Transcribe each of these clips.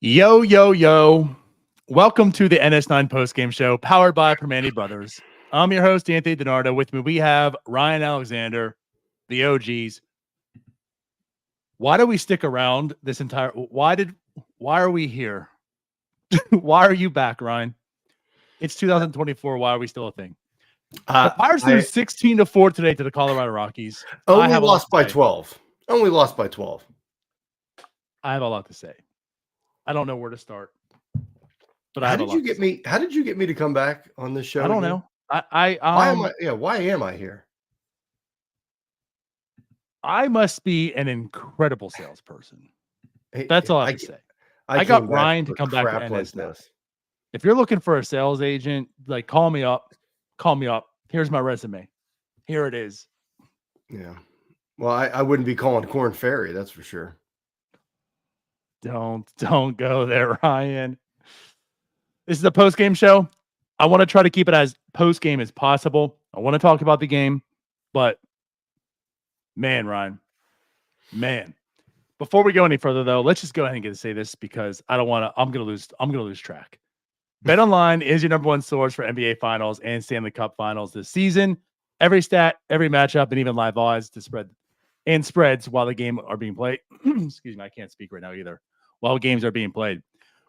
Yo, yo, yo. Welcome to the NS9 Postgame Show, powered by Primanti Brothers. I'm your host, Anthony DiNardo. With me, we have Ryan Alexander, the OGs. Why do we stick around this entire... Why are we here? Why are you back, Ryan? It's 2024. Why are we still a thing? The Pirates lose 16-4 today to the Colorado Rockies. Only lost by 12. Only lost by 12. I have a lot to say. I don't know where to start. But how did you get me? How did you get me to come back on this show? I don't know. Why am I? Yeah, why am I here? I must be an incredible salesperson. That's all I have to say. I got Ryan to come back to NS9. If you're looking for a sales agent, like call me up. Call me up. Here's my resume. Here it is. Yeah. Well, I wouldn't be calling Corn Ferry, that's for sure. Don't go there, Ryan. This is a post-game show. I want to try to keep it as post-game as possible. I want to talk about the game, but man, Ryan, man. Before we go any further, though, let's just go ahead and get to say this because I don't want to. I'm gonna lose track. BetOnline is your number one source for NBA Finals and Stanley Cup Finals this season. Every stat, every matchup, and even live odds to spreads while the game are being played. Excuse me, I can't speak right now either. While games are being played.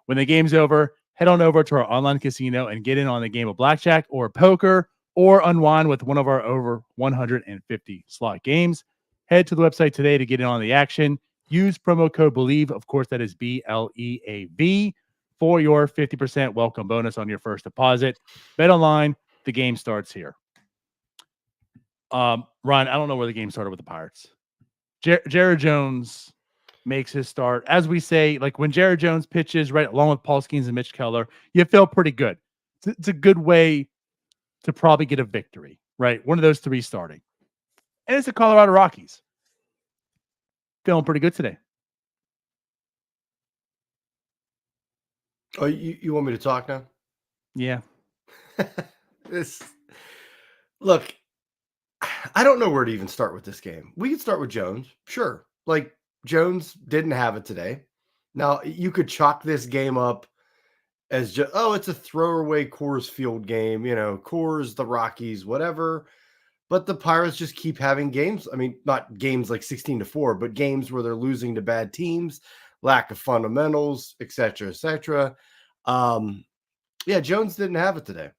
When the game's over, head on over to our online casino and get in on a game of blackjack or poker or unwind with one of our over 150 slot games. Head to the website today to get in on the action. Use promo code BELIEVE. Of course, that is BLEAV for your 50% welcome bonus on your first deposit. BetOnline, the game starts here. Ryan, I don't know where the game started with the Pirates. Jared Jones makes his start. As we say, like when Jared Jones pitches, right, along with Paul Skeens and Mitch Keller, you feel pretty good. It's a good way to probably get a victory, right? One of those three starting. And it's the Colorado Rockies. Feeling pretty good today. Oh, you want me to talk now? Yeah. Look, I don't know where to even start with this game. We could start with Jones. Sure. Like, Jones didn't have it today. Now, you could chalk this game up as just, it's a throwaway Coors Field game. You know, Coors, the Rockies, whatever. But the Pirates just keep having games. I mean, not games like 16-4, but games where they're losing to bad teams, lack of fundamentals, et cetera, et cetera. Yeah, Jones didn't have it today.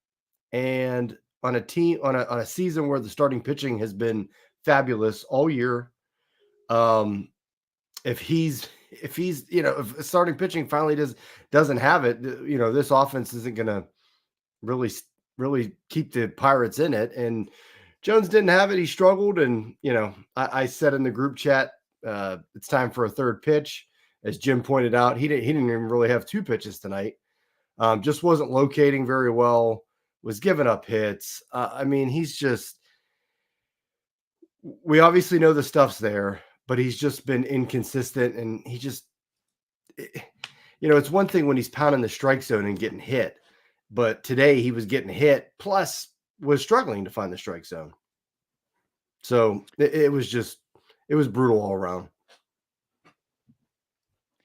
And on a season where the starting pitching has been fabulous all year, if starting pitching finally doesn't have it, this offense isn't going to really keep the Pirates in it. And Jones didn't have it. He struggled. And, I said in the group chat, it's time for a third pitch. As Jim pointed out, he didn't even really have two pitches tonight. Just wasn't locating very well, was giving up hits. We obviously know the stuff's there, but he's just been inconsistent. And he just, it's one thing when he's pounding the strike zone and getting hit, but today he was getting hit, plus was struggling to find the strike zone. So it was brutal all around.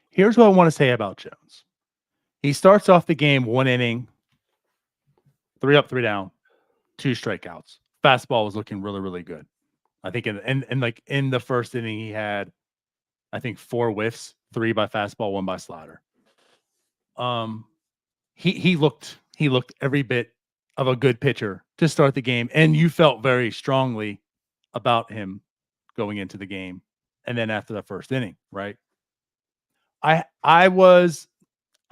Here's what I want to say about Jones. He starts off the game 1 inning, 3 up, 3 down, 2 strikeouts. Fastball was looking really, really good. I think in the first inning he had, I think 4 whiffs, 3 by fastball, 1 by slider. He looked every bit of a good pitcher to start the game, and you felt very strongly about him going into the game. And then after the first inning, right? I was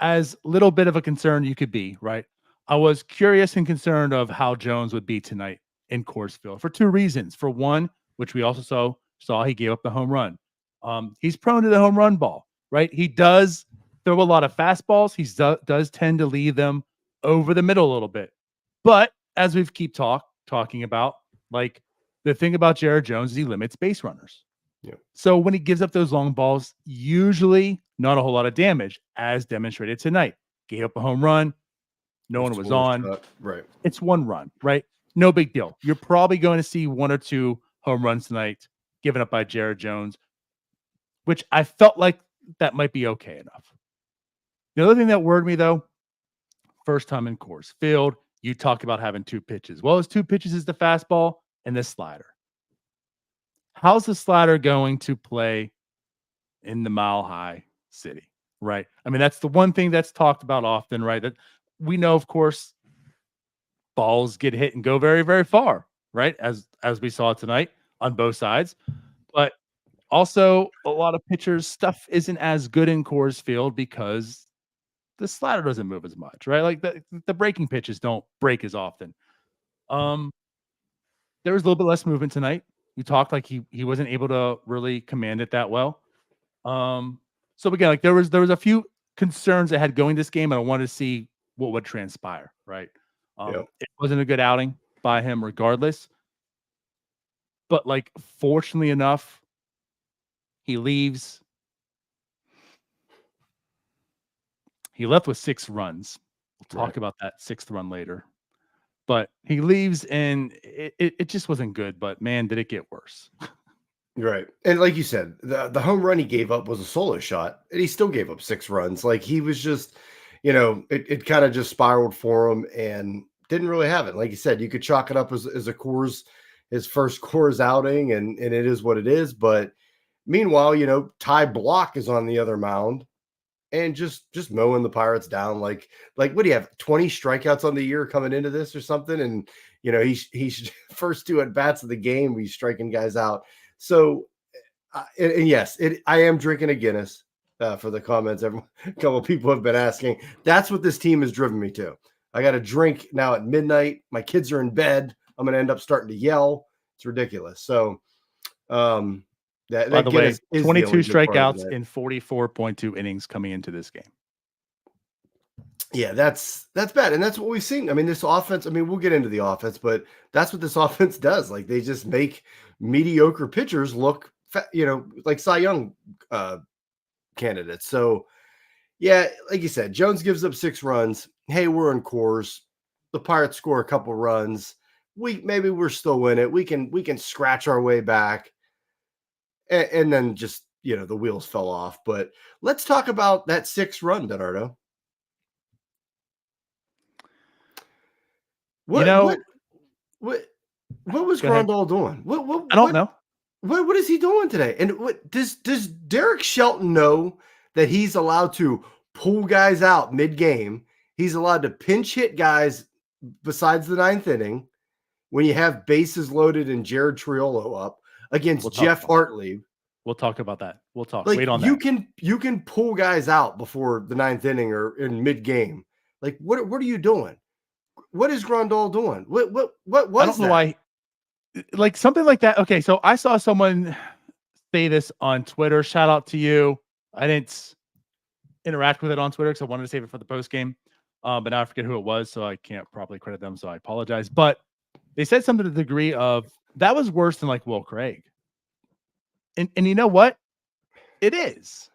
as little bit of a concern you could be, right? I was curious and concerned of how Jones would be tonight in Coors Field for 2 reasons. For one, which we also saw he gave up the home run. He's prone to the home run ball, right? He does throw a lot of fastballs. He does tend to leave them over the middle a little bit. But as we've talking about, like the thing about Jared Jones is he limits base runners. Yeah. So when he gives up those long balls, usually not a whole lot of damage, as demonstrated tonight. Gave up a home run. No one was on. Right. It's 1 run, right? No big deal. You're probably going to see 1 or 2 home runs tonight given up by Jared Jones, which I felt like that might be okay enough. The other thing that worried me, though, first time in Coors Field, you talk about having 2 pitches. Well, his 2 pitches is the fastball and the slider. How's the slider going to play in the Mile High City, right? I mean, that's the one thing that's talked about often, right? That we know, of course, balls get hit and go very, very far, right? As we saw tonight on both sides. But also, a lot of pitchers' stuff isn't as good in Coors Field because the slider doesn't move as much, right? Like the breaking pitches don't break as often. Um, there was a little bit less movement tonight. You talked like he wasn't able to really command it that well. So again, like there was a few concerns I had going this game, and I wanted to see what would transpire, right? Yep. It wasn't a good outing by him regardless. But like fortunately enough, he leaves. He left with 6 runs. We'll talk about that 6th run later. But he leaves and it just wasn't good, but man, did it get worse. Right. And like you said, the home run he gave up was a solo shot, and he still gave up 6 runs. Like he was just, it kind of just spiraled for him and didn't really have it. Like you said, you could chalk it up as a Coors, his first Coors outing, and it is what it is. But meanwhile, Ty Block is on the other mound and just mowing the Pirates down. Like what do you have? 20 strikeouts on the year coming into this or something? And he's first 2 at bats of the game, he's striking guys out. So, and yes, I am drinking a Guinness for the comments. A couple of people have been asking. That's what this team has driven me to. I got a drink now at midnight. My kids are in bed. I'm going to end up starting to yell. It's ridiculous. So, By the way, Guinness is 22 the only good part of strikeouts that. in 44.2 innings coming into this game. Yeah, that's bad. And that's what we've seen. I mean, this offense, we'll get into the offense, but that's what this offense does. Like they just make mediocre pitchers look, like Cy Young candidates. So, yeah, like you said, Jones gives up 6 runs. Hey, we're in Coors. The Pirates score a couple runs. Maybe we're still in it. We can scratch our way back. And then just, the wheels fell off. But let's talk about that 6 run, DiNardo. What was Grandal doing? I don't know. What is he doing today? And what does Derek Shelton know that he's allowed to pull guys out mid-game? He's allowed to pinch hit guys besides the 9th inning when you have bases loaded and Jared Triolo up against Jeff Hartley. We'll talk about that. We'll talk. Like, Wait on you that. You can pull guys out before the 9th inning or in mid-game. Like, what are you doing? What is Grandal doing? What was I don't know why. Like something like that. Okay, so I saw someone say this on Twitter. Shout out to you. I didn't interact with it on Twitter because I wanted to save it for the post game. But now I forget who it was, so I can't properly credit them. So I apologize. But they said something to the degree of that was worse than like Will Craig. And you know what? It is.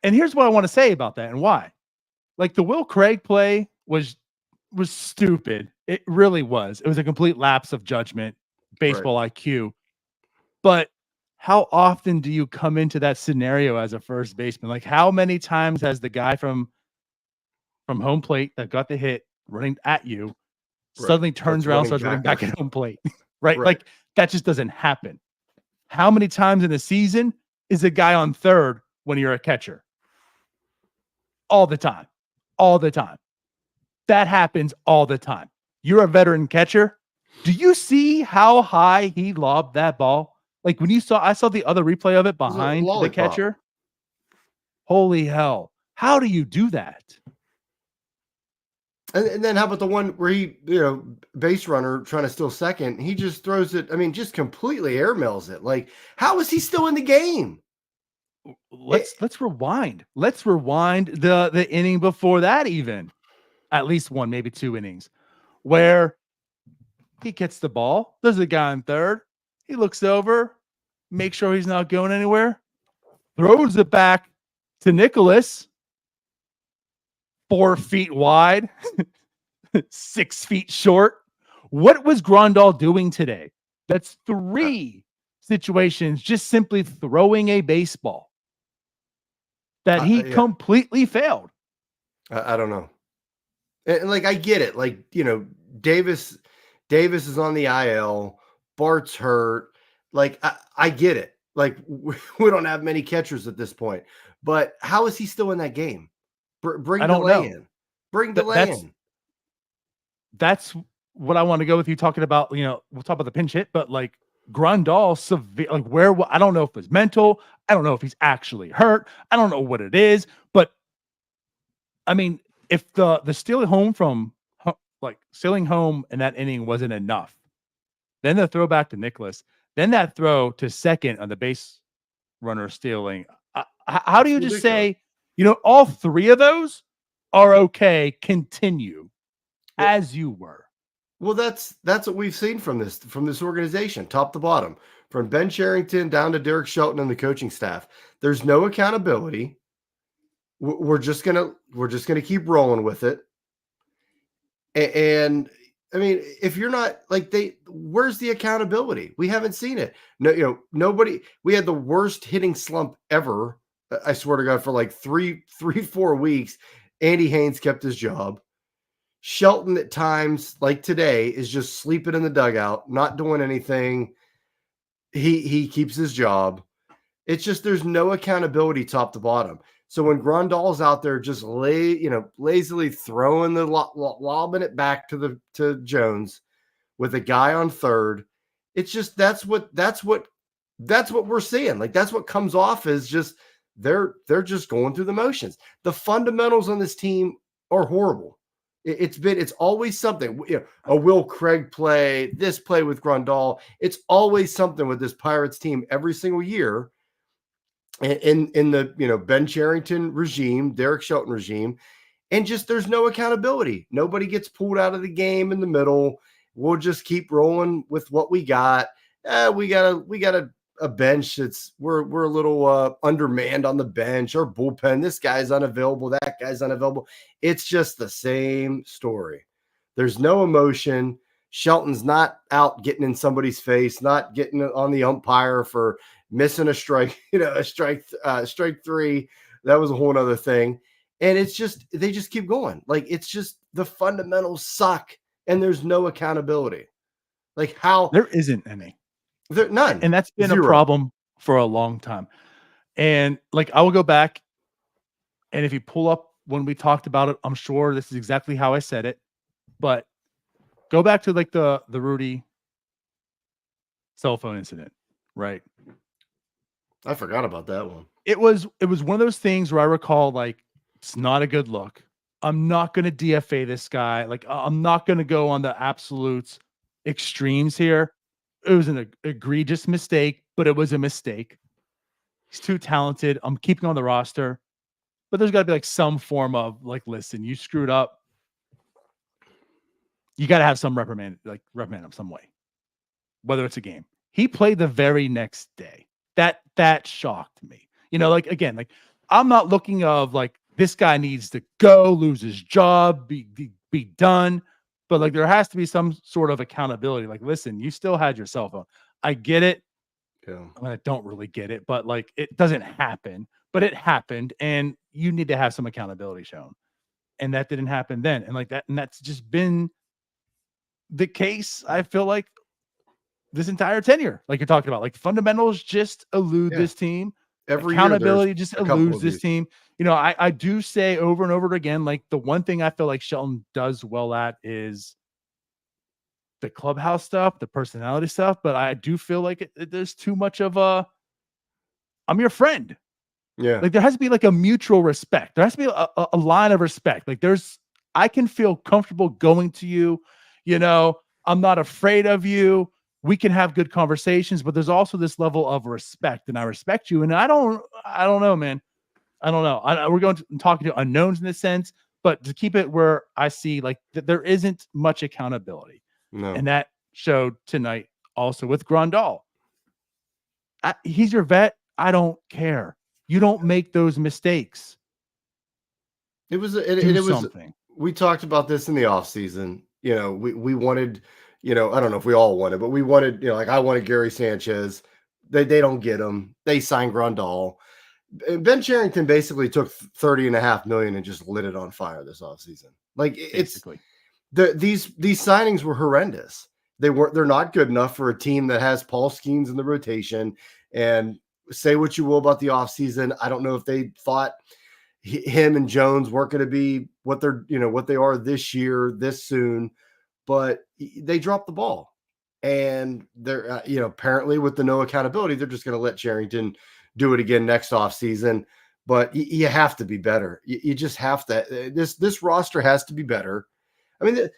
And here's what I want to say about that and why. Like the Will Craig play was stupid. It really was. It was a complete lapse of judgment, baseball IQ. But how often do you come into that scenario as a first baseman? Like how many times has the guy from home plate that got the hit running at you suddenly turns around and starts running back at home plate? Right? Like that just doesn't happen. How many times in a season is a guy on third when you're a catcher? All the time. All the time. That happens all the time. You're a veteran catcher. Do you see how high he lobbed that ball? Like when I saw the other replay of it behind the catcher. Holy hell. How do you do that? And then how about the one where he, base runner trying to steal second, he just throws it, just completely airmails it. Like, how is he still in the game? Let's rewind. Let's rewind the inning before that even. At least 1, maybe 2 innings where he gets the ball. There's a guy on third. He looks over, makes sure he's not going anywhere, throws it back to Nicholas, 4 feet wide, 6 feet short. What was Grandal doing today? That's 3 situations, just simply throwing a baseball that he completely failed. I don't know. And like, I get it. Like, Davis is on the IL. Bart's hurt. Like, I get it. Like, we don't have many catchers at this point. But how is he still in that game? I Bring don't delay know. in. Bring That delay that's in. that's what I want to go with you talking about. We'll talk about the pinch hit, but like Grandal, severe. Like I don't know if it's mental. I don't know if he's actually hurt. I don't know what it is. But I mean, if the stealing home stealing home in that inning wasn't enough, then the throw back to Nicholas, then that throw to second on the base runner stealing. How do It's you just ridiculous. say, all three of those are okay? Continue Well, as you were. well, that's what we've seen from this organization, top to bottom, from Ben Cherington down to Derek Shelton and the coaching staff. There's no accountability. We're just gonna keep rolling with it. And I mean, if you're not like where's the accountability? We haven't seen it. No, nobody. We had the worst hitting slump ever. I swear to God, for like 4 weeks, Andy Haynes kept his job. Shelton at times, like today, is just sleeping in the dugout, not doing anything. He keeps his job. It's just there's no accountability top to bottom. So when Grandal's out there just lazily throwing the lobbing it back to Jones with a guy on third, it's just that's what we're seeing. Like that's what comes off as just they're just going through the motions. The fundamentals on this team are horrible. It's always something. A Will Craig play, this play with Grandal. It's always something with this Pirates team every single year in the Ben Cherington regime, Derek Shelton regime, and just there's no accountability. Nobody gets pulled out of the game in the middle. We'll just keep rolling with what we got. We got a bench that's we're a little undermanned on the bench. Our bullpen, this guy's unavailable, that guy's unavailable. It's just the same story. There's no emotion. Shelton's not out getting in somebody's face, not getting on the umpire for missing a strike, strike three. That was a whole other thing. And it's just, they just keep going. Like, it's just the fundamentals suck and there's no accountability. Like how There isn't any. there none. And that's been a Zero. problem for a long time. And like I will go back, and if you pull up when we talked about it, I'm sure this is exactly how I said it. But go back to like the Rudy cell phone incident, right? I forgot about that one. It was one of those things where I recall like it's not a good look. I'm not going to DFA this guy. Like I'm not going to go on the absolutes extremes here. It was an egregious mistake, but it was a mistake. He's too talented. I'm keeping on the roster, but there's got to be like some form of like, listen, you screwed up. You got to have some reprimand him some way, whether it's a game. He played the very next day. That shocked me. Like again, like I'm not looking of like this guy needs to go, lose his job, be done. But like there has to be some sort of accountability. Like, listen, you still had your cell phone. I get it. Yeah. I mean, I don't really get it, but like it doesn't happen. But it happened, and you need to have some accountability shown. And that didn't happen then. And like that, and that's just been the case, I feel like, this entire tenure, like you're talking about, like fundamentals just elude this team. Every year there's Accountability just a couple eludes of this these. team. I do say over and over again, like the one thing I feel like Shelton does well at is the clubhouse stuff, the personality stuff. But I do feel like there's too much of I'm your friend. Yeah. Like there has to be like a mutual respect. There has to be a line of respect. Like I can feel comfortable going to you. I'm not afraid of you. We can have good conversations, but there's also this level of respect, and I respect you. And I don't know, man. I don't know. We're going to talking to unknowns in this sense, but to keep it where I see like there isn't much accountability, No. and that showed tonight also with Grandal. He's your vet. I don't care. You don't make those mistakes. It was Something. We talked about this in the off season. We wanted, I don't know if we all wanted, but we wanted, like I wanted Gary Sanchez. They don't get him. They signed Grandal. Ben Cherington basically took $30.5 million and just lit it on fire this offseason. Like Basically. these signings were horrendous. They're not good enough for a team that has Paul Skeens in the rotation. And say what you will about the offseason. I don't know if they thought him and Jones weren't going to be what they are this year, this soon, but they dropped the ball. And they're, apparently with the no accountability, they're just going to let Cherington do it again next offseason. But you have to be better. You just have to. This roster has to be better. I mean,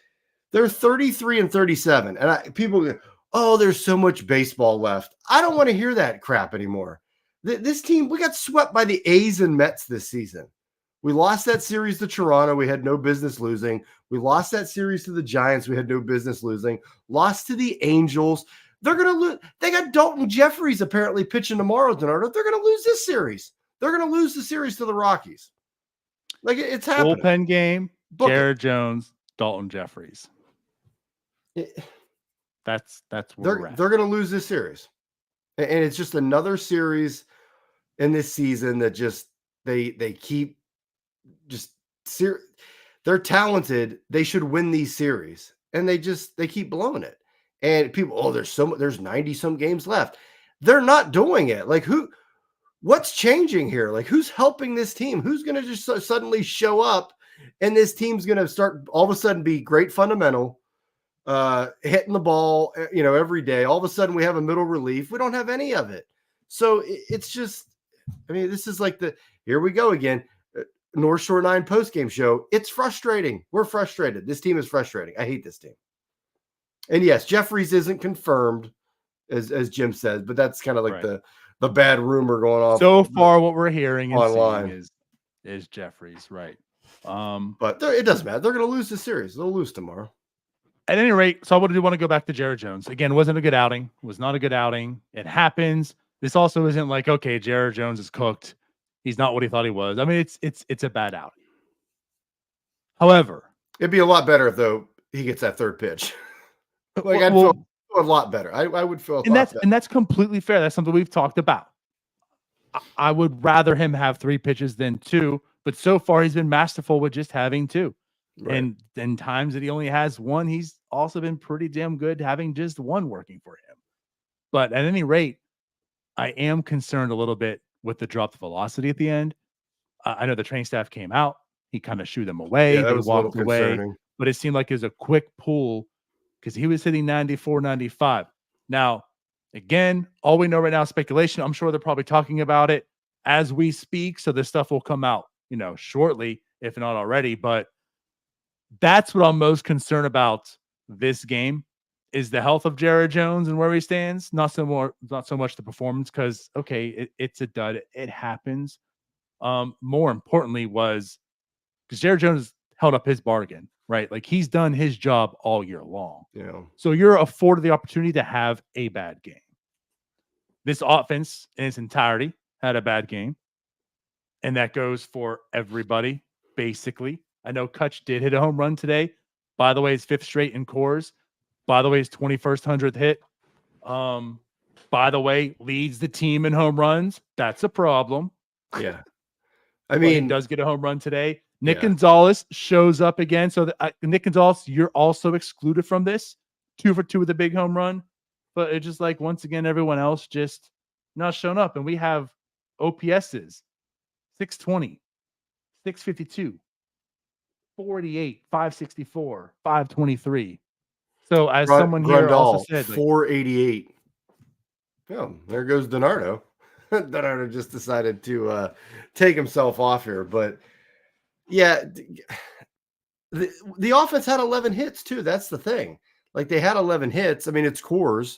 they're 33 and 37. And people go, oh, there's so much baseball left. I don't want to hear that crap anymore. This team, we got swept by the A's and Mets this season. We lost that series to Toronto. We had no business losing. We lost that series to the Giants. We had no business losing. Lost to the Angels. They're going to lose. They got Dalton Jeffries apparently pitching tomorrow, DiNardo. They're going to lose this series. They're going to lose the series to the Rockies. Like, it's happening. Bullpen game, Jared Jones, Dalton Jeffries. That's where they're going to lose this series. And it's just another series in this season that just they keep just they're talented. They should win these series, and they keep blowing it. And people, there's 90 some games left. They're not doing it. Like, what's changing here? Like, who's helping this team? Who's going to just suddenly show up, and this team's going to start all of a sudden be great fundamental, hitting the ball, every day. All of a sudden we have a middle relief. We don't have any of it. So it's just, I mean, this is like here we go again. North Shore 9 postgame show. It's frustrating. We're frustrated. This team is frustrating. I hate this team. And yes, Jeffries isn't confirmed, as Jim says, but that's kind of like right. the bad rumor going on. So far, what we're hearing and online seeing is Jeffries, right? But it doesn't matter. They're going to lose the series. They'll lose tomorrow. At any rate, so I want to go back to Jared Jones. Again, wasn't a good outing. Was not a good outing. It happens. This also isn't like, okay, Jared Jones is cooked. He's not what he thought he was. I mean, it's a bad outing. However, it'd be a lot better though he gets that third pitch. Like, I'd feel a lot better. I would feel and that's completely fair. That's something we've talked about. I would rather him have 3 pitches than 2, but so far he's been masterful with just having 2. Right. And in times that he only has 1, he's also been pretty damn good having just 1 working for him. But at any rate, I am concerned a little bit with the drop velocity at the end. I know the training staff came out. He kind of shooed them away. Yeah, they walked away. Concerning. But it seemed like it was a quick pull because he was hitting 94, 95. Now, again, all we know right now is speculation. I'm sure they're probably talking about it as we speak. So this stuff will come out, shortly, if not already. But that's what I'm most concerned about this game is the health of Jared Jones and where he stands. Not so much the performance because, okay, it's a dud. It happens. More importantly was because Jared Jones held up his bargain, right? Like he's done his job all year long. Yeah. So you're afforded the opportunity to have a bad game. This offense in its entirety had a bad game. And that goes for everybody, basically. I know Kutch did hit a home run today. By the way, his 5th straight in Coors. By the way, his 21st 100th hit. By the way, leads the team in home runs. That's a problem. Yeah. I mean, he does get a home run today. Nick Gonzalez shows up again. So Nick Gonzalez, you're also excluded from this. 2 for 2 with a big home run. But it's just like, once again, everyone else just not showing up. And we have OPSs, 620, 652, 488, 564, 523. So as someone here also said, 488. Oh, there goes DiNardo. DiNardo just decided to take himself off here. But yeah, the offense had 11 hits too. That's the thing. Like they had 11 hits. I mean, it's Coors,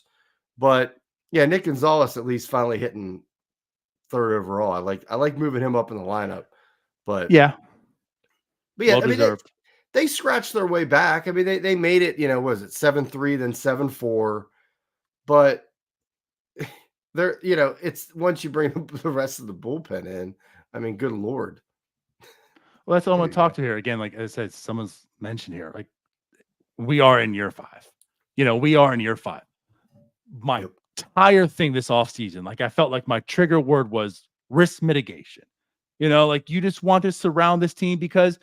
but yeah, Nick Gonzalez at least finally hitting 3rd overall. I like moving him up in the lineup. But yeah, well, I mean, they scratched their way back. I mean, they made it, was it 7-3, then 7-4. But they're, it's once you bring the rest of the bullpen in, I mean, good Lord. Well, that's all I want to talk to here. Again, like I said, someone's mentioned here, like we are in year 5. We are in year 5. My entire thing this offseason, like I felt like my trigger word was risk mitigation. Like you just want to surround this team because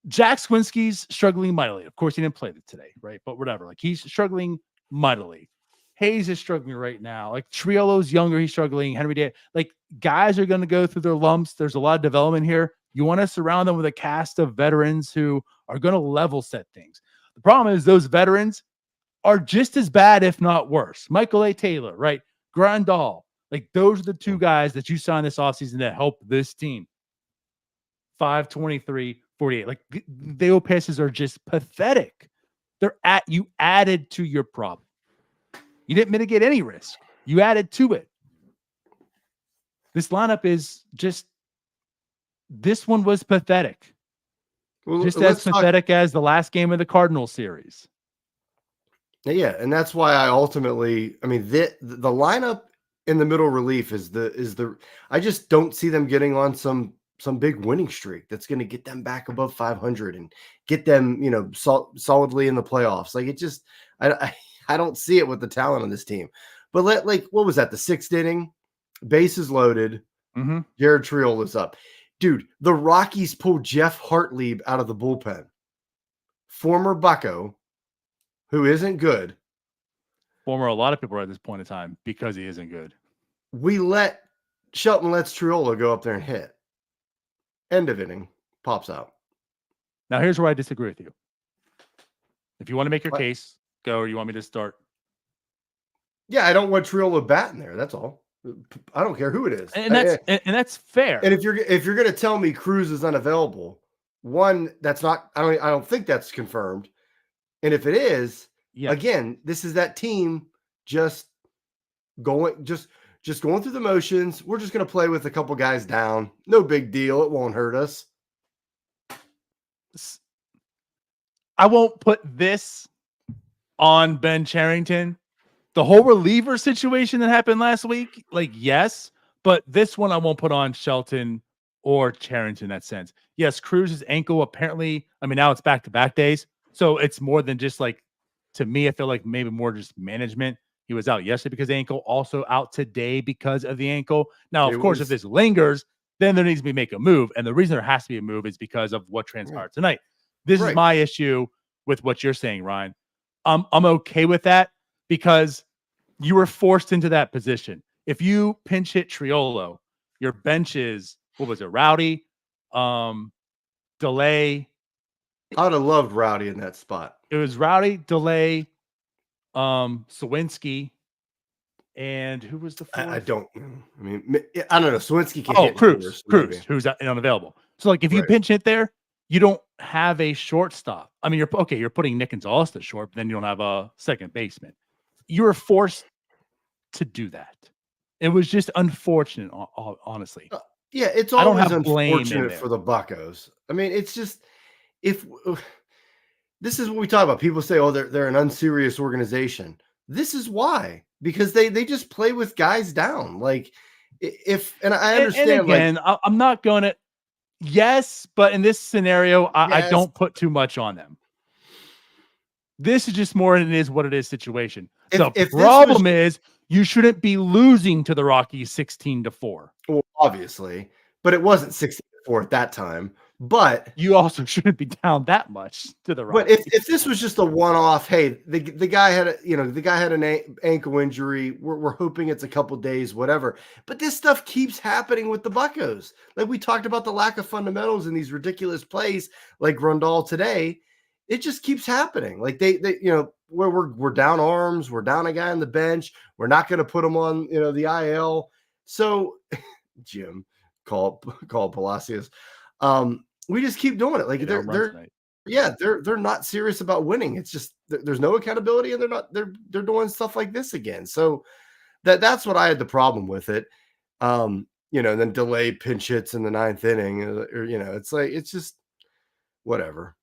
Jack Swinski's struggling mightily. Of course, he didn't play today, right? But whatever. Like he's struggling mightily. Hayes is struggling right now. Like Triolo's younger, he's struggling. Henry Day, like guys are going to go through their lumps. There's a lot of development here. You want to surround them with a cast of veterans who are going to level set things. The problem is those veterans are just as bad, if not worse. Michael A. Taylor, right? Grandal. Like those are the two guys that you signed this offseason that help this team. 523, 48. Like the passes are just pathetic. You added to your problem. You didn't mitigate any risk. You added to it. This lineup is just, this one was pathetic. Well, just as pathetic as the last game of the Cardinals series. Yeah, and that's why I ultimately, I mean, the lineup in the middle relief is the I just don't see them getting on some big winning streak that's going to get them back above 500 and get them, solidly in the playoffs. Like it just, I don't see it with the talent on this team. But what was that? The 6th inning, bases loaded. Mm-hmm. Jared Triola's up. Dude, the Rockies pulled Jeff Hartlieb out of the bullpen. Former Bucko, who isn't good. Former, a lot of people are at this point in time because he isn't good. Shelton lets Triola go up there and hit. End of inning, pops out. Now, here's where I disagree with you. If you want to make your case, go, or you want me to start? Yeah, I don't want Triola batting there. That's all. I don't care who it is, and that's fair. And if you're going to tell me Cruz is unavailable, one, that's not. I don't think that's confirmed. And if it is, again, this is that team just going through the motions. We're just going to play with a couple guys down. No big deal. It won't hurt us. I won't put this on Ben Cherington. The whole reliever situation that happened last week, yes, but this one I won't put on Shelton or Cherington in that sense. Yes, Cruz's ankle apparently, now it's back-to-back days, so it's more than just to me, I feel like maybe more just management. He was out yesterday because of the ankle, also out today because of the ankle. Now, of course, if this lingers, then there needs to be make a move, and the reason there has to be a move is because of what transpired tonight. This is my issue with what you're saying, Ryan. I'm okay with that because you were forced into that position. If you pinch hit Triolo, your bench is, what was it, Rowdy, Delay. I would have loved Rowdy in that spot. It was Rowdy, Delay, Sawinski, and who was the fourth? I don't know. Sawinski can hit. Cruz, who's unavailable. So, if you pinch hit there, you don't have a shortstop. You're putting Nick Gonzalez to short, but then you don't have a second baseman. You were forced to do that. It was just unfortunate, honestly. It's always unfortunate for the Buccos. It's just, if this is what we talk about, people say, "Oh, they're an unserious organization." This is why, because they just play with guys down. I understand. And again, I'm not going to. Yes, but in this scenario, I don't put too much on them. This is just more than it is what it is situation. The problem is you shouldn't be losing to the Rockies 16-4. Well, obviously, but it wasn't 16-4 at that time. But you also shouldn't be down that much to the Rockies. But if this was just a one-off, hey, the guy had an ankle injury. We're hoping it's a couple days, whatever. But this stuff keeps happening with the Buccos. Like we talked about the lack of fundamentals in these ridiculous plays, like Grandal today. It just keeps happening. Like they where we're down arms, we're down a guy on the bench. We're not going to put him on, the IL. So, Jim, call Palacios. We just keep doing it. Like they're not serious about winning. It's just there's no accountability, and they're doing stuff like this again. So that's what I had the problem with it. And then delay pinch hits in the 9th inning. It's just whatever.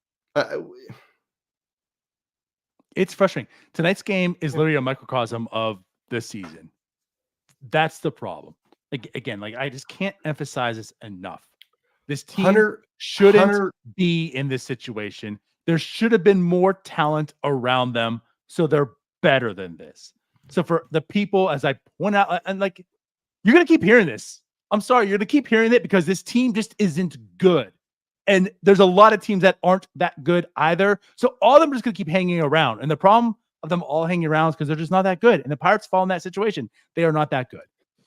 It's frustrating. Tonight's game is literally a microcosm of the season. That's the problem. I just can't emphasize this enough. This team shouldn't be in this situation. There should have been more talent around them, so they're better than this. So for the people, as I point out, and you're going to keep hearing this I'm sorry, you're going to keep hearing it because this team just isn't good. And there's a lot of teams that aren't that good either. So all of them are just going to keep hanging around. And the problem of them all hanging around is because they're just not that good. And the Pirates fall in that situation. They are not that good.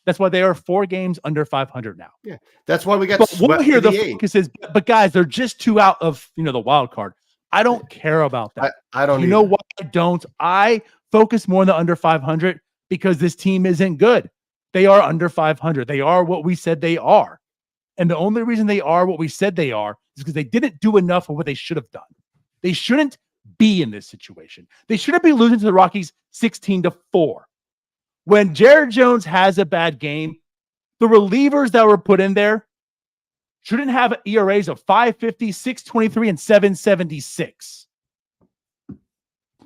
That's why they are 4 games under 500 now. Yeah, that's why we got but swept we'll hear to the eight. focus is, but guys, they're just 2 out of the wild card. I don't care about that. I don't. You know why I don't? I focus more on the under 500 because this team isn't good. They are under 500. They are what we said they are. And the only reason they are what we said they are is because they didn't do enough of what they should have done. They shouldn't be in this situation. They shouldn't be losing to the Rockies 16-4. When Jared Jones has a bad game, the relievers that were put in there shouldn't have ERAs of 5.50, 6.23, and 7.76.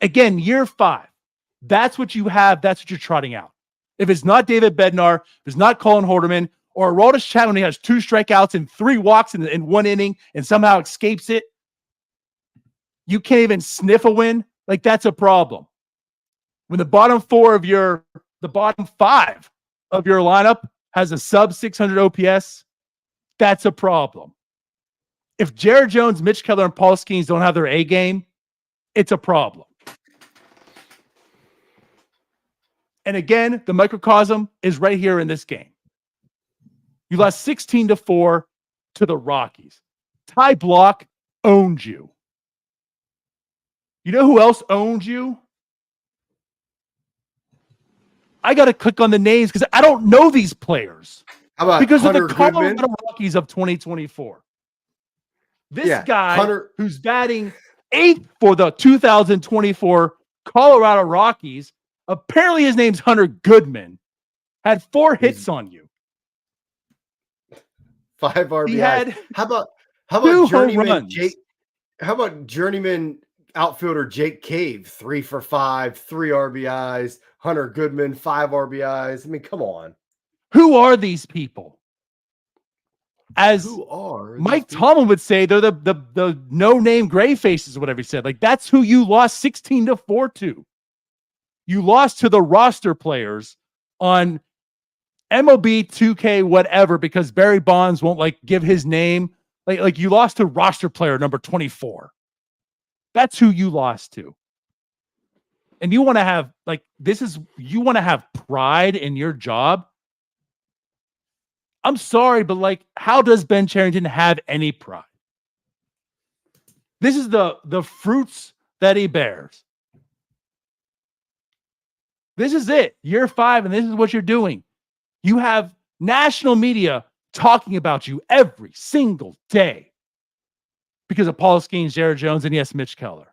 Again, year 5. That's what you have. That's what you're trotting out. If it's not David Bednar, if it's not Colin Horderman, or Aroldis Chapman, he has 2 strikeouts and 3 walks in 1 inning and somehow escapes it, you can't even sniff a win. Like, that's a problem. When the bottom 5 of your lineup has a sub 600 OPS, that's a problem. If Jared Jones, Mitch Keller, and Paul Skeens don't have their A game, it's a problem. And again, the microcosm is right here in this game. You lost 16-4 to the Rockies. Ty Block owned you. You know who else owned you? I got to click on the names because I don't know these players. How about because Hunter of the Colorado Goodman? Rockies of 2024. This guy Hunter, who's batting 8th for the 2024 Colorado Rockies, apparently his name's Hunter Goodman, had 4 hits on you. 5 RBIs. He had how about 2 journeyman home runs. Jake? How about journeyman outfielder Jake Cave? 3 for 5, 3 RBIs. Hunter Goodman, 5 RBIs. I mean, come on. Who are these people? As Who are Mike Tomlin would say, they're the no-name gray faces, whatever he said. Like, that's who you lost 16-4 to. You lost to the roster players on MLB 2K whatever because Barry Bonds won't give his name. Like you lost to roster player number 24. That's who you lost to. And you want to have you want to have pride in your job. I'm sorry, but how does Ben Cherington have any pride? This is the fruits that he bears. This is it. Year 5, and this is what you're doing. You have national media talking about you every single day because of Paul Skeens, Jared Jones, and yes, Mitch Keller.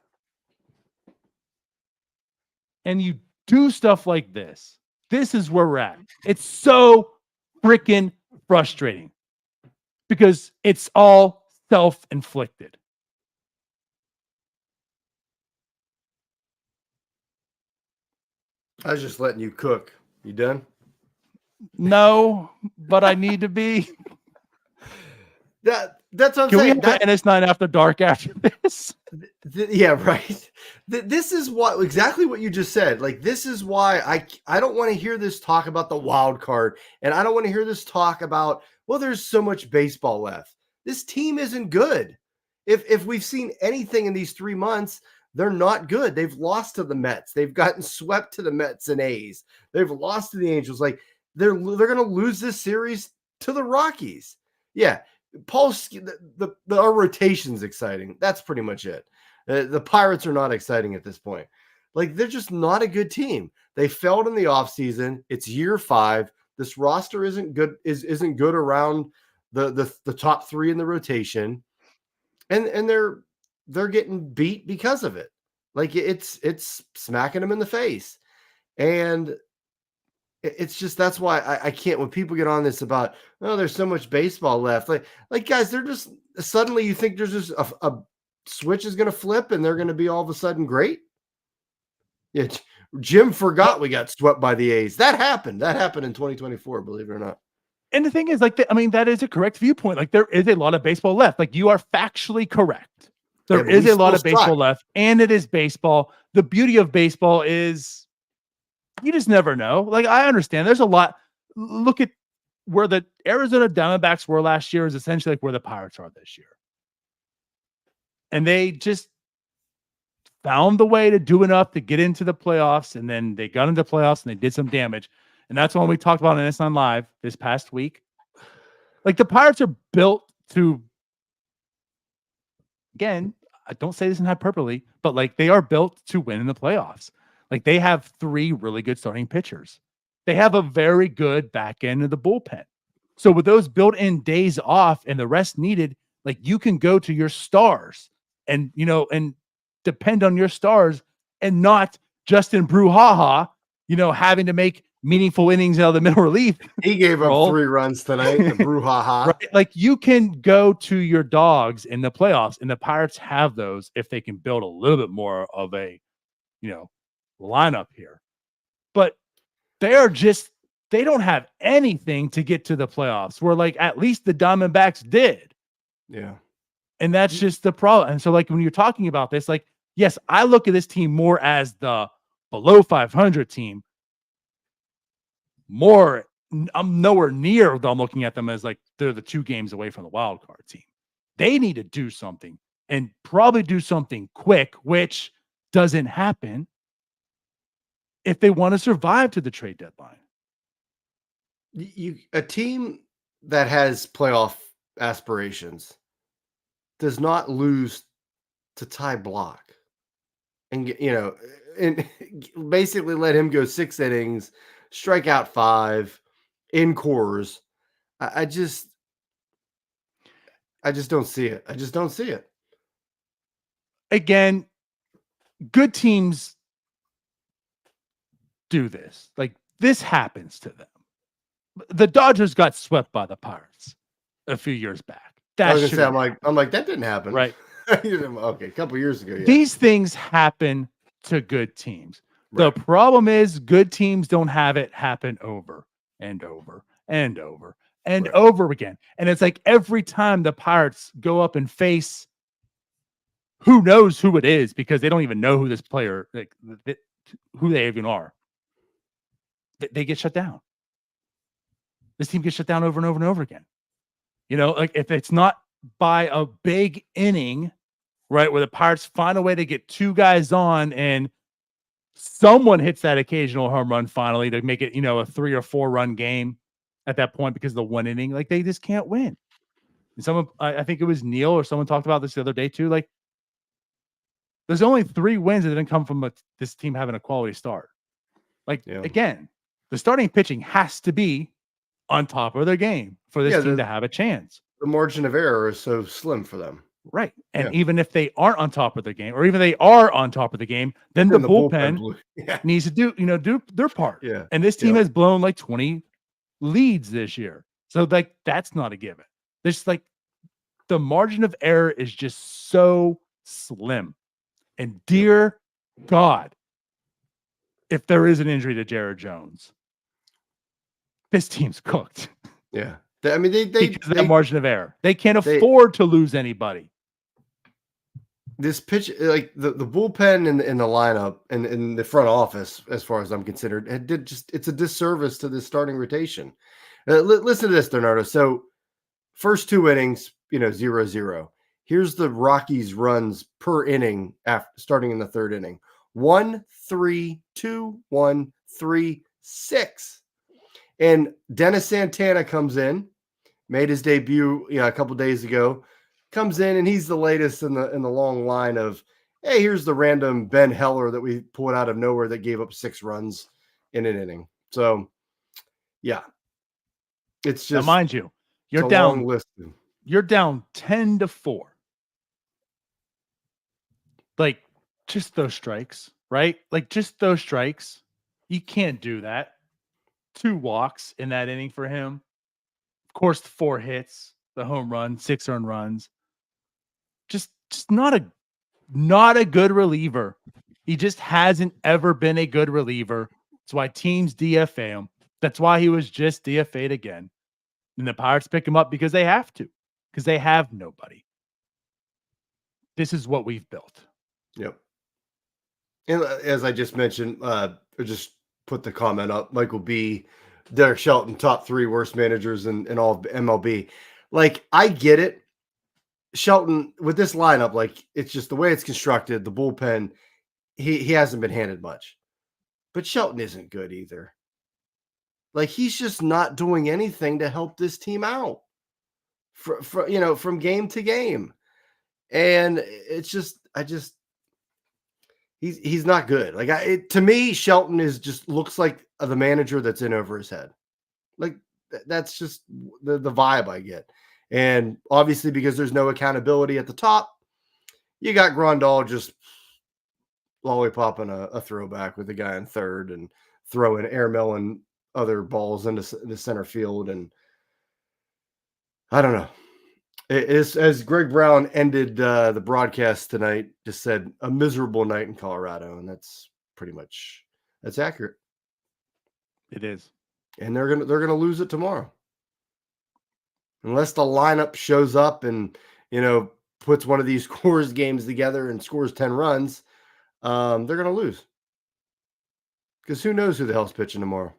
And you do stuff like this. This is where we're at. It's so freaking frustrating because it's all self-inflicted. I was just letting you cook. You done? No, but I need to be. That's what I'm Can saying. we have an NS9 after dark after this? Yeah, right. This is exactly what you just said. This is why I don't want to hear this talk about the wild card, and I don't want to hear this talk about, well, there's so much baseball left. This team isn't good. If we've seen anything in these 3 months, they're not good. They've lost to the Mets. They've gotten swept to the Mets and A's. They've lost to the Angels. They're going to lose this series to the Rockies. Yeah, our rotation's exciting. That's pretty much it. The Pirates are not exciting at this point. They're just not a good team. They failed in the offseason. It's year 5. This roster isn't good. Isn't good around the top 3 in the rotation, and they're getting beat because of it. It's smacking them in the face, and it's just, that's why I can't, when people get on this about, oh, there's so much baseball left. Guys, they're just, suddenly you think there's just a switch is going to flip and they're going to be all of a sudden great. Yeah. Jim forgot we got swept by the A's. That happened in 2024, believe it or not. And the thing is, that is a correct viewpoint. There is a lot of baseball left. You are factually correct. There is a lot of baseball left, and it is baseball. The beauty of baseball is you just never know. I understand there's a lot. Look at where the Arizona Diamondbacks were last year is essentially like where the Pirates are this year. And they just found the way to do enough to get into the playoffs, and then they got into the playoffs and they did some damage. And that's when we talked about on NS9 Live this past week. Like, the Pirates are built to, again, I don't say this in hyperbole, but like, they are built to win in the playoffs. Like, they have 3 really good starting pitchers. They have a very good back end of the bullpen. So with those built-in days off and the rest needed, like, you can go to your stars and, and depend on your stars and not Justin Bruhaha, having to make meaningful innings out of the middle relief. He gave up 3 runs tonight, the Bruhaha. Right? Like, you can go to your dogs in the playoffs, and the Pirates have those if they can build a little bit more of a, lineup here. But they don't have anything to get to the playoffs, where like at least the Diamondbacks did. Yeah. And that's just the problem. And so, like, when you're talking about this, like, yes, I look at this team more as the below 500 team. I'm nowhere near them looking at them as like they're the 2 games away from the wild card team. They need to do something, and probably do something quick, which doesn't happen if they want to survive to the trade deadline. A team that has playoff aspirations does not lose to Ty Block, and and basically let him go 6 innings, strike out 5 in cores. I just don't see it. I just don't see it. Again, good teams do this. Like, this happens to them. The Dodgers got swept by the Pirates a few years back. I was gonna say, I'm like, that didn't happen. Right. Okay, a couple years ago. Yeah. These things happen to good teams. Right. The problem is good teams don't have it happen over and over and over and over again. And it's like every time the Pirates go up and face who knows who it is, because they don't even know who this player, like, who they even are, they get shut down. This team gets shut down over and over and over again. Like, if it's not by a big inning, right, where the Pirates find a way to get 2 guys on and someone hits that occasional home run finally to make it, a 3 or 4 run game at that point because of the 1 inning, like, they just can't win. And I think it was Neil or someone talked about this the other day too. Like, there's only 3 wins that didn't come from this team having a quality start. Like, again, the starting pitching has to be on top of their game for this team to have a chance. The margin of error is so slim for them. Right. And even if they aren't on top of their game, or even they are on top of the game, then the bullpen needs to do their part. Yeah. And this team has blown like 20 leads this year. So, like, that's not a given. There's like, the margin of error is just so slim. And dear God, if there is an injury to Jared Jones, this team's cooked. Yeah. I mean, they because of that margin of error. They can't afford to lose anybody. This pitch, like the bullpen in the lineup and in the front office, as far as I'm considered, it's a disservice to the starting rotation. Listen to this, DiNardo. So first 2 innings, 0-0. Here's the Rockies runs per inning starting in the 3rd inning. 1, 3, 2, 1, 3, 6. And Dennis Santana comes in, made his debut a couple days ago, comes in, and he's the latest in the long line of, hey, here's the random Ben Heller that we pulled out of nowhere that gave up 6 runs in an inning. So, yeah, it's just, now, mind you, you're down 10-4. Like, just those strikes, right? Like, just those strikes. You can't do that. 2 walks in that inning for him. Of course, 4 hits, the home run, 6 earned runs. Just not a good reliever. He just hasn't ever been a good reliever. That's why teams DFA him. That's why he was just DFA'd again. And the Pirates pick him up because they have to, because they have nobody. This is what we've built. Yep. And as I just mentioned, I just put the comment up. Michael B Derek Shelton, top 3 worst managers in all of MLB. Like, I get it. Shelton, with this lineup, like, it's just the way it's constructed, the bullpen, he hasn't been handed much. But Shelton isn't good either. Like, he's just not doing anything to help this team out from game to game. And it's just, he's not good. Like, to me, Shelton looks like the manager that's in over his head. Like, that's just the vibe I get. And obviously, because there's no accountability at the top, you got Grandal just lollipopping a throwback with the guy in third and throwing airmail and other balls into the center field. And I don't know. It is, as Greg Brown ended the broadcast tonight, just said a miserable night in Colorado, and that's accurate. It is, and they're gonna lose it tomorrow unless the lineup shows up and puts one of these scores games together and scores 10 runs. They're gonna lose because who knows who the hell's pitching tomorrow?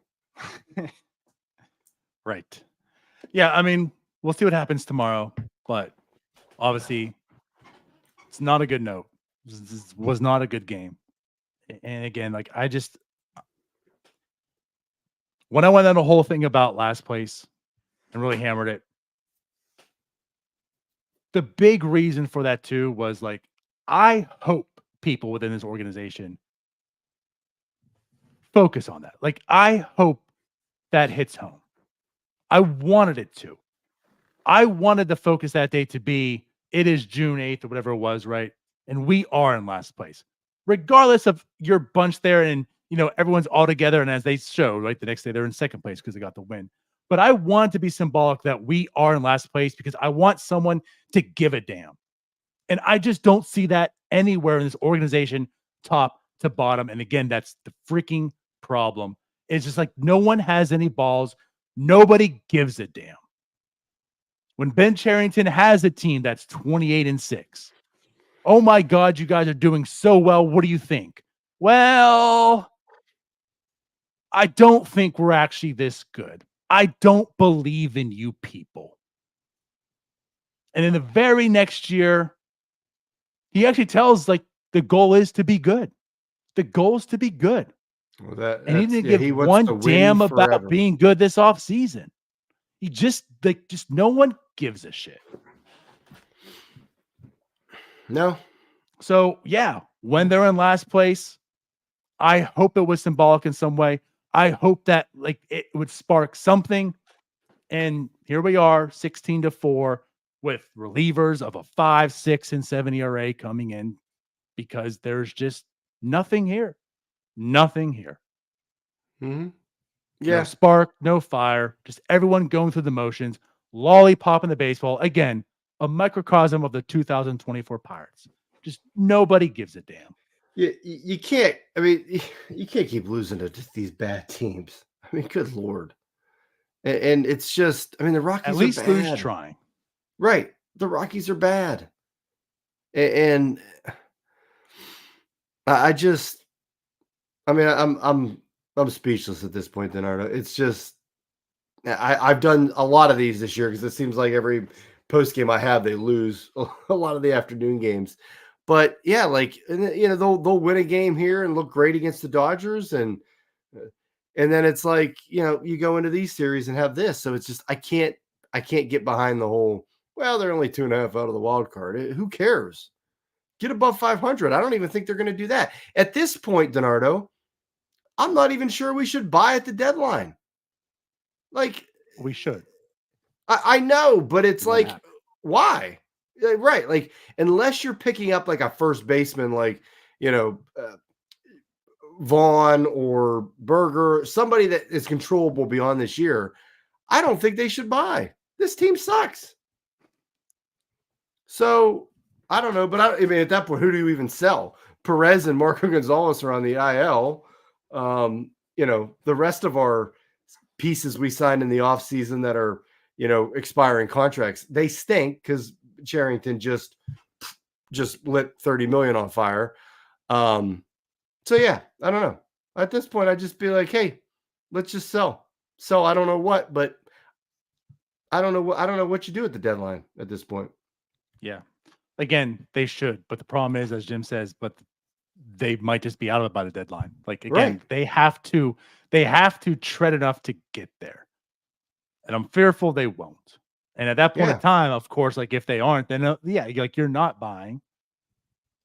right. Yeah, I mean, we'll see what happens tomorrow, but obviously it's not a good note. This was not a good game. And again, like, when I went on the whole thing about last place and really hammered it, the big reason for that too was, like, I hope people within this organization focus on that. Like, I hope that hits home. I wanted it to. I wanted the focus that day to be, it is June 8th or whatever it was, right? And we are in last place. Regardless of your bunch there and, everyone's all together. And as they show, right, the next day they're in second place because they got the win. But I want to be symbolic that we are in last place because I want someone to give a damn. And I just don't see that anywhere in this organization, top to bottom. And again, that's the freaking problem. It's just like no one has any balls. Nobody gives a damn. When Ben Cherington has a team that's 28-6, oh my God, you guys are doing so well. What do you think? Well, I don't think we're actually this good. I don't believe in you people. And in the very next year, he actually tells, like, the goal is to be good. The goal is to be good. Well, and he didn't give one damn about being good this offseason. He just no one gives a shit. No. So, yeah, when they're in last place, I hope it was symbolic in some way. I hope that, like, it would spark something. And here we are, 16-4, with relievers of a 5, 6, and 7 ERA coming in because there's just nothing here. Nothing here. Mm-hmm. Yeah. No spark, no fire, just everyone going through the motions, lollipopping the baseball. Again, a microcosm of the 2024 Pirates. Just nobody gives a damn. You can't. I mean, you can't keep losing to just these bad teams. I mean, good Lord. And it's just, I mean, the Rockies at least are bad. lose trying. Right. The Rockies are bad. And I mean, I'm speechless at this point, DiNardo. It's just, I've done a lot of these this year because it seems like every post game I have, they lose a lot of the afternoon games. But yeah, like, they'll win a game here and look great against the Dodgers, and then it's like, you go into these series and have this. So it's just, I can't get behind the whole, well, they're only 2.5 out of the wild card. Who cares? Get above 500. I don't even think they're going to do that at this point, DiNardo. I'm not even sure we should buy at the deadline. Like, we should. I know, but it's like, why? Right. Like, unless you're picking up like a first baseman, like, Vaughn or Berger, somebody that is controllable beyond this year, I don't think they should buy. This team sucks. So I don't know, but I mean, at that point, who do you even sell? Perez and Marco Gonzalez are on the IL. The rest of our pieces we signed in the offseason that are, expiring contracts, they stink because Cherington just lit 30 million on fire. So yeah, I don't know. At this point, I'd just be like, hey, let's just sell. So I don't know what, but I don't know what you do at the deadline at this point. Yeah. Again, they should, but the problem is, as Jim says, but they might just be out of it by the deadline. Like again, Right. they have to tread enough to get there. And I'm fearful they won't. And at that point in Yeah. time, of course, like if they aren't, then yeah, like you're not buying.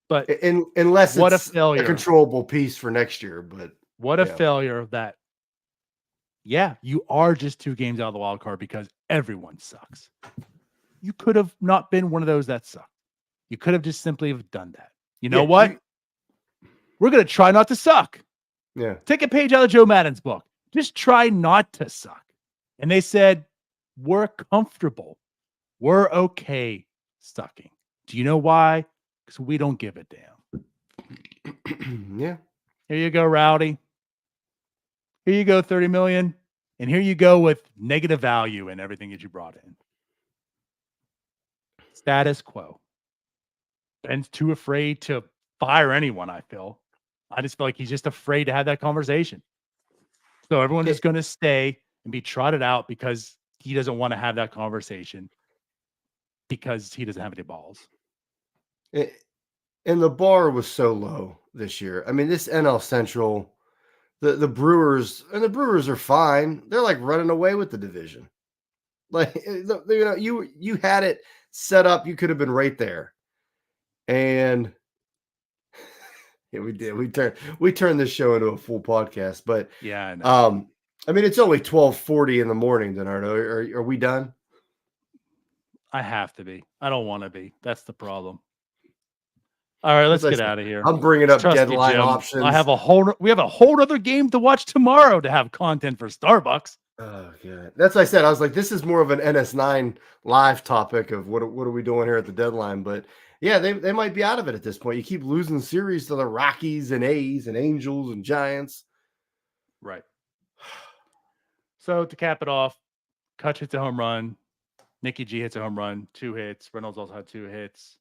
But Unless what a it's a failure. controllable piece for next year, but What a failure that, yeah, you are just 2 games out of the wild card because everyone sucks. You could have not been one of those that suck. You could have just simply have done that. You know what? We're going to try not to suck. Yeah. Take a page out of Joe Madden's book. Just try not to suck. And they said, we're comfortable. We're okay sucking. Do you know why? Because we don't give a damn. Yeah. Here you go, Rowdy. Here you go, 30 million. And here you go with negative value and everything that you brought in. Status quo. Ben's too afraid to fire anyone, I feel. I just feel like he's just afraid to have that conversation. So everyone's just going to stay and be trotted out because he doesn't want to have that conversation because he doesn't have any balls. And the bar was so low this year. I mean, this NL Central, the Brewers, and the Brewers are fine. They're like running away with the division. Like, you had it set up. You could have been right there. And yeah, we did. We turned this show into a full podcast, but yeah, I know. I mean, it's only 12:40 in the morning, DiNardo. Are we done? I have to be. I don't want to be. That's the problem. All right, let's get out of here. I'm bringing up deadline options. We have a whole other game to watch tomorrow to have content for Starbucks. Oh god, that's what I said. I was like, this is more of an NS9 live topic of what are we doing here at the deadline. But yeah, they might be out of it at this point. You keep losing series to the Rockies and A's and Angels and Giants. Right. So to cap it off, Kutch hits a home run. Nicky G hits a home run, 2 hits. Reynolds also had 2 hits.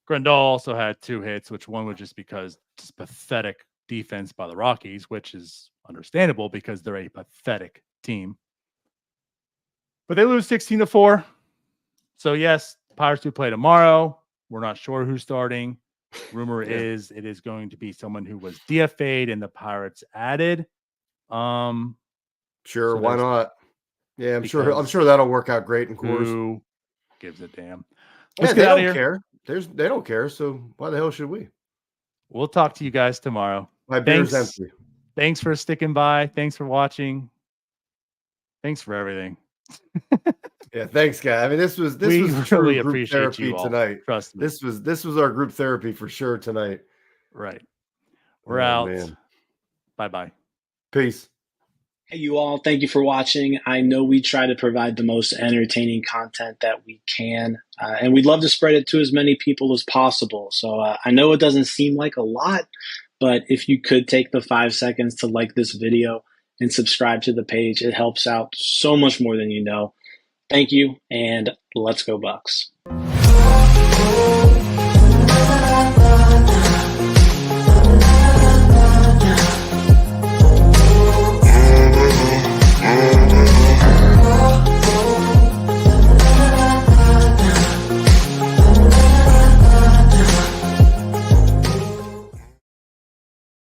Grandal also had 2 hits, which one was just because it's pathetic defense by the Rockies, which is understandable because they're a pathetic team. But they lose 16-4. So yes, Pirates do play tomorrow. We're not sure who's starting. Rumor is it is going to be someone who was DFA'd and the Pirates added. Sure, why not? Yeah, I'm sure that'll work out great in course. Who gives a damn? Let's get out of here. Care. They don't care, so why the hell should we? We'll talk to you guys tomorrow. My beer's empty. Thanks for sticking by. Thanks for watching. Thanks for everything. Yeah, thanks, guys. I mean, this was really group appreciate therapy you all. Tonight. Trust me. This was our group therapy for sure tonight. Right. We're out. Man. Bye-bye. Peace. Hey, you all. Thank you for watching. I know we try to provide the most entertaining content that we can, and we'd love to spread it to as many people as possible. So I know it doesn't seem like a lot, but if you could take the 5 seconds to like this video and subscribe to the page, it helps out so much more than you know. Thank you, and let's go Bucks.